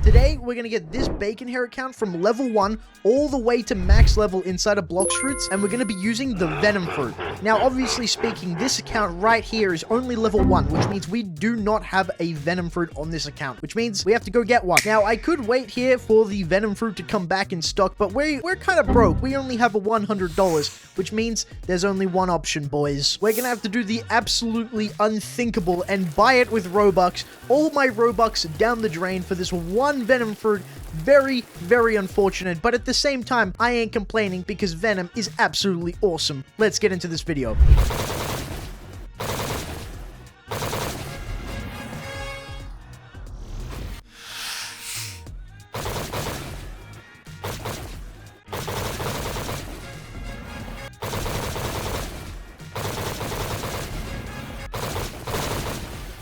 Today, we're going to get this bacon hair account from level 1 all the way to max level inside of Blox fruits, and we're going to be using the Venom fruit. Now, obviously speaking, this account right here is only level 1, which means we do not have a Venom fruit on this account, which means we have to go get one. Now, I could wait here for the Venom fruit to come back in stock, but we're kind of broke. We only have a $100, which means there's only one option, boys. We're going to have to do the absolutely unthinkable and buy it with Robux. All my Robux down the drain for this one Venom fruit. Very, very unfortunate, but at the same time, I ain't complaining because Venom is absolutely awesome. Let's get into this video.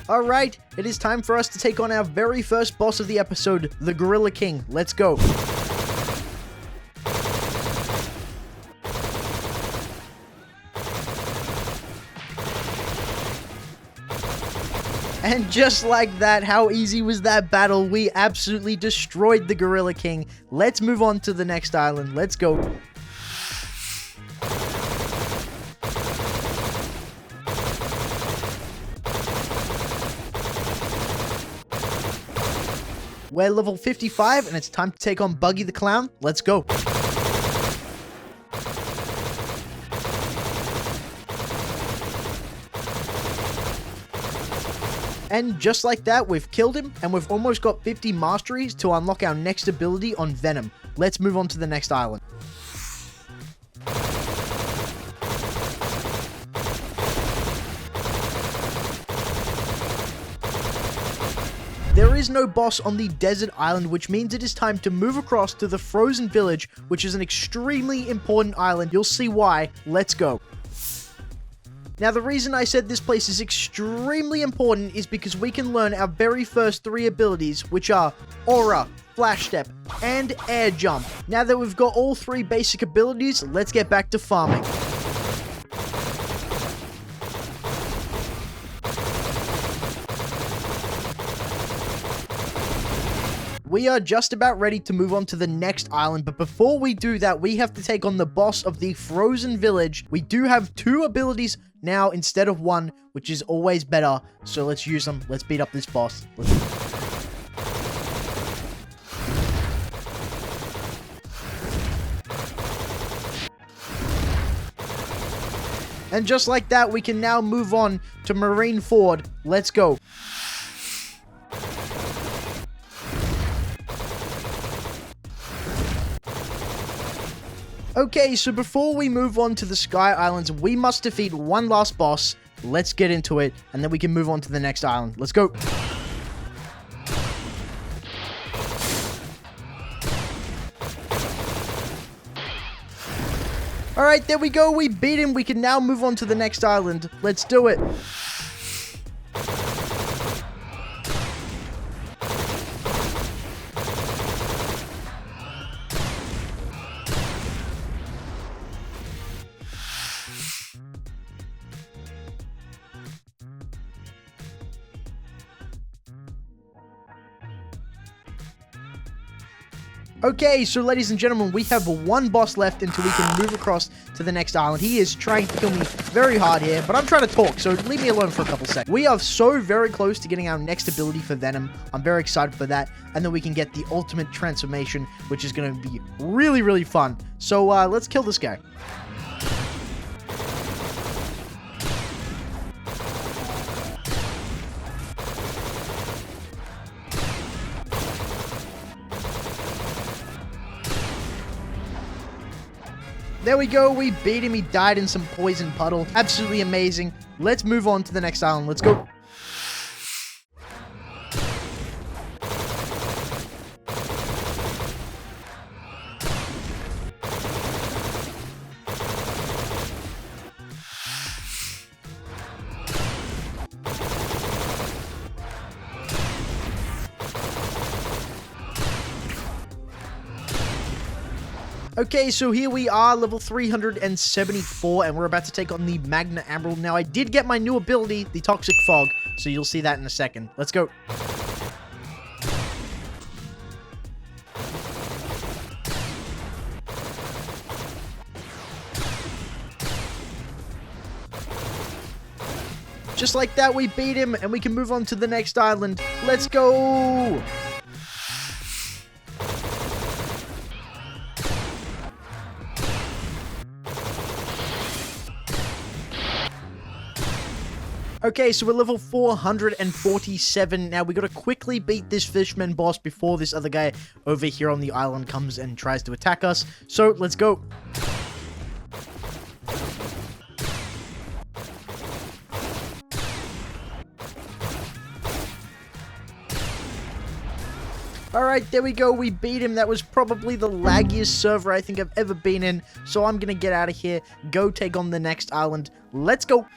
Alright, it is time for us to take on our very first boss of the episode, the Gorilla King. Let's go. And just like that, how easy was that battle? We absolutely destroyed the Gorilla King. Let's move on to the next island. Let's go. We're level 55, and it's time to take on Buggy the Clown. Let's go. And just like that, we've killed him, and we've almost got 50 masteries to unlock our next ability on Venom. Let's move on to the next island. There is no boss on the desert island, which means it is time to move across to the frozen village, which is an extremely important island. You'll see why. Let's go. Now, the reason I said this place is extremely important is because we can learn our very first 3 abilities, which are Aura, Flash Step, and Air Jump. Now that we've got all 3 basic abilities, let's get back to farming. We are just about ready to move on to the next island, but before we do that, we have to take on the boss of the frozen village. We do have 2 abilities now instead of 1, which is always better, so let's use them. Let's beat up this boss. And just like that, we can now move on to Marine Ford. Let's go. Okay, so before we move on to the Sky Islands, we must defeat one last boss. Let's get into it, and then we can move on to the next island. Let's go. Alright, there we go. We beat him. We can now move on to the next island. Let's do it. Okay, so ladies and gentlemen, we have 1 boss left until we can move across to the next island. He is trying to kill me very hard here, but I'm trying to talk, so leave me alone for a couple seconds. We are so very close to getting our next ability for Venom. I'm very excited for that, and then we can get the ultimate transformation, which is going to be really, really fun. So let's kill this guy. There we go, we beat him, he died in some poison puddle. Absolutely amazing. Let's move on to the next island, let's go. Okay, so here we are, level 374, and we're about to take on the Magna Emerald. Now, I did get my new ability, the Toxic Fog, so you'll see that in a second. Let's go. Just like that, we beat him, and we can move on to the next island. Let's go! Okay, so we're level 447. Now, we gotta quickly beat this Fisherman boss before this other guy over here on the island comes and tries to attack us. So, let's go. Alright, there we go, we beat him. That was probably the laggiest server I think I've ever been in. So I'm gonna get out of here, go take on the next island. Let's go!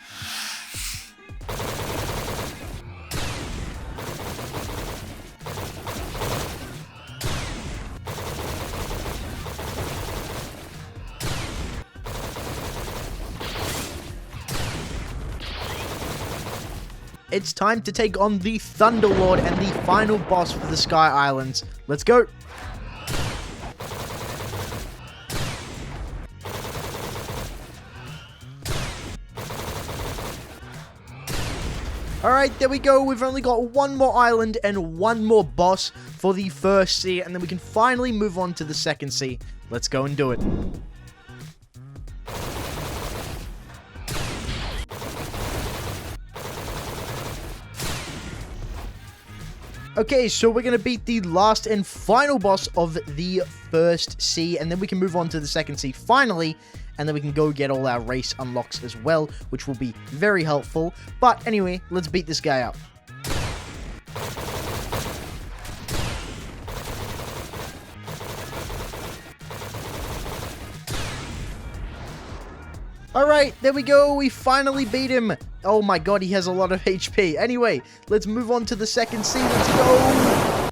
It's time to take on the Thunderlord and the final boss for the Sky Islands. Let's go! Alright, there we go. We've only got one more island and one more boss for the first sea, and then we can finally move on to the second sea. Let's go and do it. Okay, so we're going to beat the last and final boss of the first sea, and then we can move on to the second sea finally, and then we can go get all our race unlocks as well, which will be very helpful. But anyway, let's beat this guy up. Alright, there we go, we finally beat him. Oh my god, he has a lot of HP. Anyway, let's move on to the second sea. Let's go!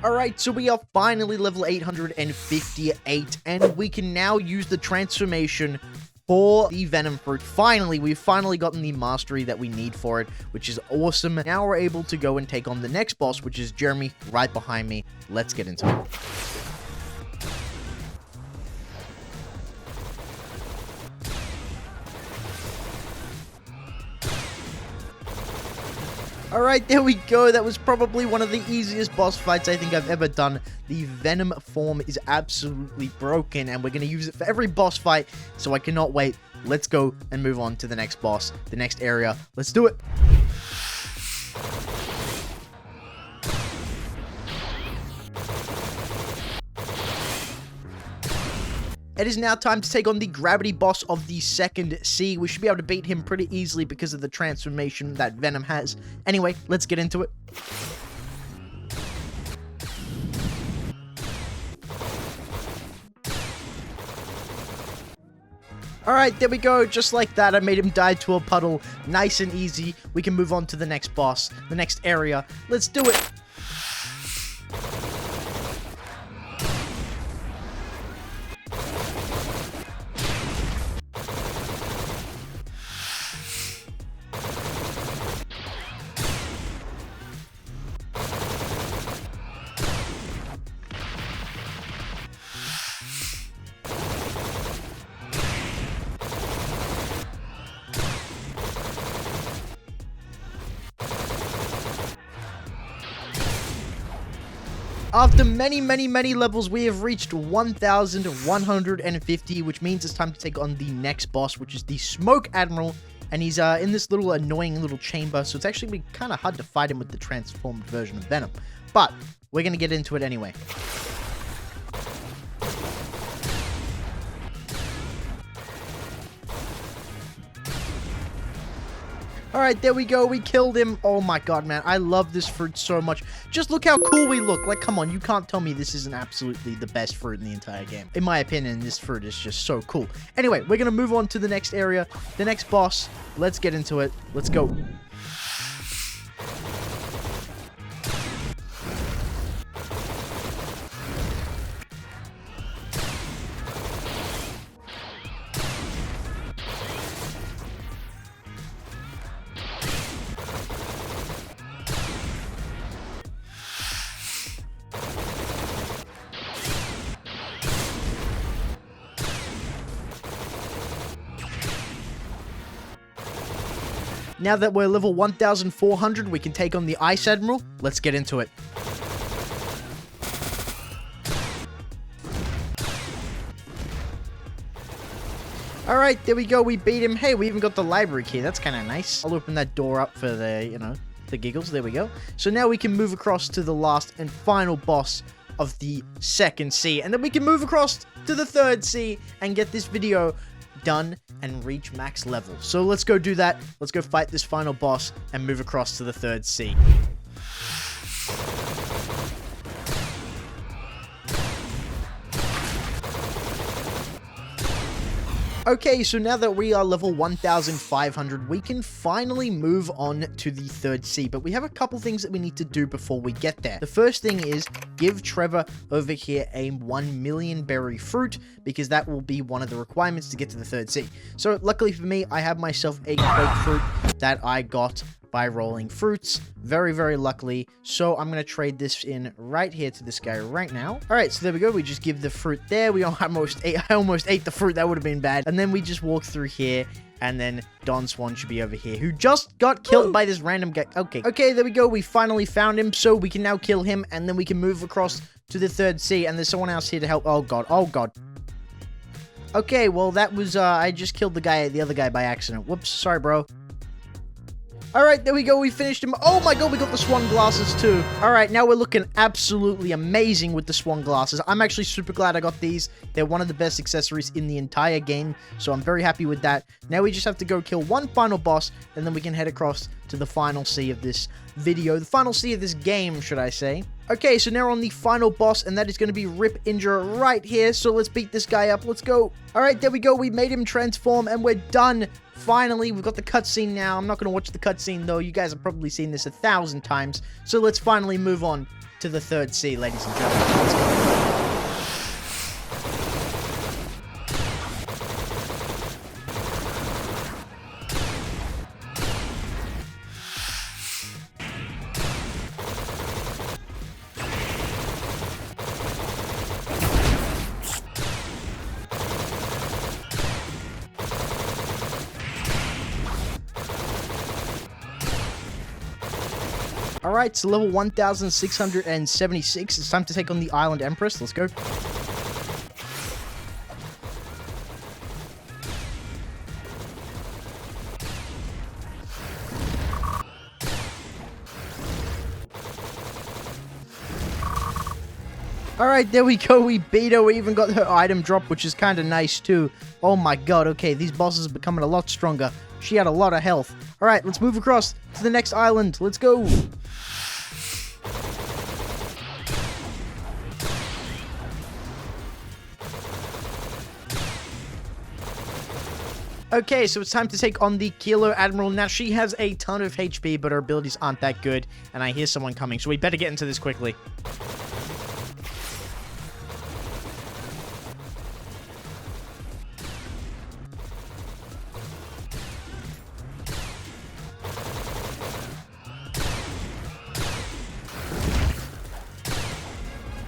Alright, so we are finally level 858, and we can now use the transformation for the Venom fruit. Finally, we've finally gotten the mastery that we need for it, which is awesome. Now we're able to go and take on the next boss, which is Jeremy, right behind me. Let's get into it. Alright, there we go. That was probably one of the easiest boss fights I think I've ever done. The Venom form is absolutely broken, and we're going to use it for every boss fight, so I cannot wait. Let's go and move on to the next boss, the next area. Let's do it. It is now time to take on the gravity boss of the second sea. We should be able to beat him pretty easily because of the transformation that Venom has. Anyway, let's get into it. Alright, there we go. Just like that, I made him die to a puddle. Nice and easy. We can move on to the next boss, the next area. Let's do it. After many levels, we have reached 1,150, which means it's time to take on the next boss, which is the Smoke Admiral, and he's in this little annoying little chamber, so it's actually kind of hard to fight him with the transformed version of Venom. But we're going to get into it anyway. Alright, there we go. We killed him. Oh my god, man. I love this fruit so much. Just look how cool we look. Like, come on. You can't tell me this isn't absolutely the best fruit in the entire game. In my opinion, this fruit is just so cool. Anyway, we're going to move on to the next area, the next boss. Let's get into it. Let's go. now that we're level 1400, we can take on the Ice Admiral. Let's get into it. Alright, there we go, we beat him. Hey, we even got the library key, that's kind of nice. I'll open that door up for the, the giggles, there we go. So now we can move across to the last and final boss of the second sea, and then we can move across to the third sea and get this video done and reach max level. So let's go do that. Let's go fight this final boss and move across to the third sea. Okay, so now that we are level 1500, we can finally move on to the third sea, but we have a couple things that we need to do before we get there. The first thing is give Trevor over here a 1 million berry fruit, because that will be one of the requirements to get to the third sea. So luckily for me, I have myself a grapefruit that I got by rolling fruits, very, very luckily. So I'm going to trade this in right here to this guy right now. All right, so there we go. We just give the fruit there. I almost ate the fruit. That would have been bad. And then we just walk through here, and then Don Swan should be over here, who just got killed by this random guy. Okay, there we go. We finally found him, so we can now kill him, and then we can move across to the third sea, and there's someone else here to help. Oh god. Okay, well, that was, I just killed the other guy by accident. Whoops, sorry, bro. Alright, there we go, we finished him. Oh my god, we got the swan glasses too. Alright, now we're looking absolutely amazing with the swan glasses. I'm actually super glad I got these. They're one of the best accessories in the entire game, so I'm very happy with that. Now we just have to go kill one final boss, and then we can head across to the final sea of this video. The final sea of this game, should I say. Okay, so now we're on the final boss, and that is going to be Rip Injure right here. So let's beat this guy up. Let's go. Alright, there we go. We made him transform, and we're done. Finally, we've got the cutscene now. I'm not going to watch the cutscene, though. You guys have probably seen this 1,000 times. So let's finally move on to the third sea, ladies and gentlemen. Let's go. Alright, so level 1676. It's time to take on the Island Empress. Let's go. Alright, there we go. We beat her. We even got her item drop, which is kind of nice too. Oh my god, okay. These bosses are becoming a lot stronger. She had a lot of health. Alright, let's move across to the next island. Let's go. Okay, so it's time to take on the Kilo Admiral. Now, she has a ton of HP, but her abilities aren't that good, and I hear someone coming, so we better get into this quickly.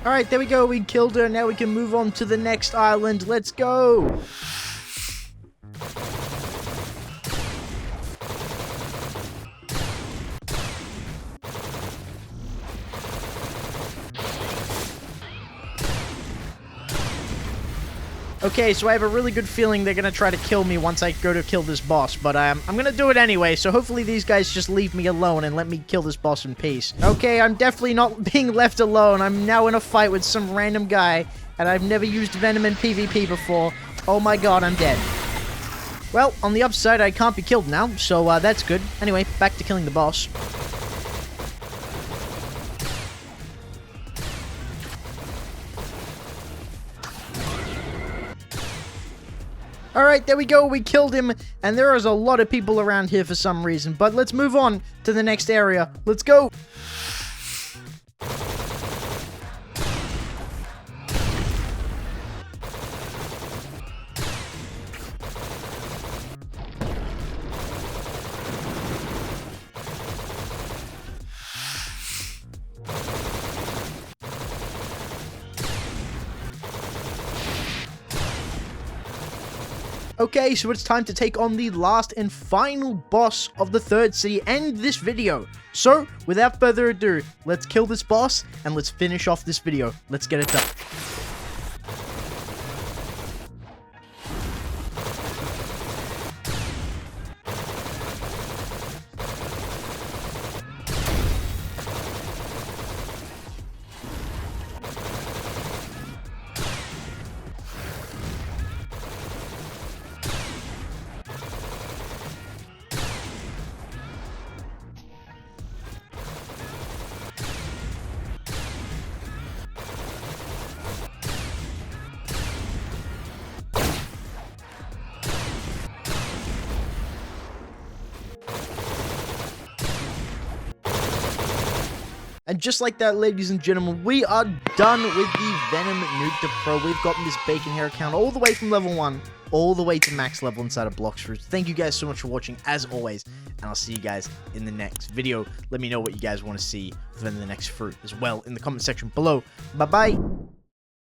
Alright, there we go. We killed her. Now we can move on to the next island. Let's go. Okay, so I have a really good feeling they're gonna try to kill me once I go to kill this boss, but I'm gonna do it anyway, so hopefully these guys just leave me alone and let me kill this boss in peace. Okay, I'm definitely not being left alone. I'm now in a fight with some random guy, and I've never used Venom in PvP before. Oh my god, I'm dead. Well, on the upside, I can't be killed now, so that's good. Anyway, back to killing the boss. Alright, there we go, we killed him, and there is a lot of people around here for some reason, but let's move on to the next area. Let's go! Okay, so it's time to take on the last and final boss of the third city and this video. So, without further ado, let's kill this boss and let's finish off this video. Let's get it done. And just like that, ladies and gentlemen, we are done with the Venom Noob to Pro. We've gotten this bacon hair account all the way from level 1, all the way to max level inside of Blox Fruits. Thank you guys so much for watching, as always, and I'll see you guys in the next video. Let me know what you guys want to see for the next fruit as well in the comment section below. Bye-bye.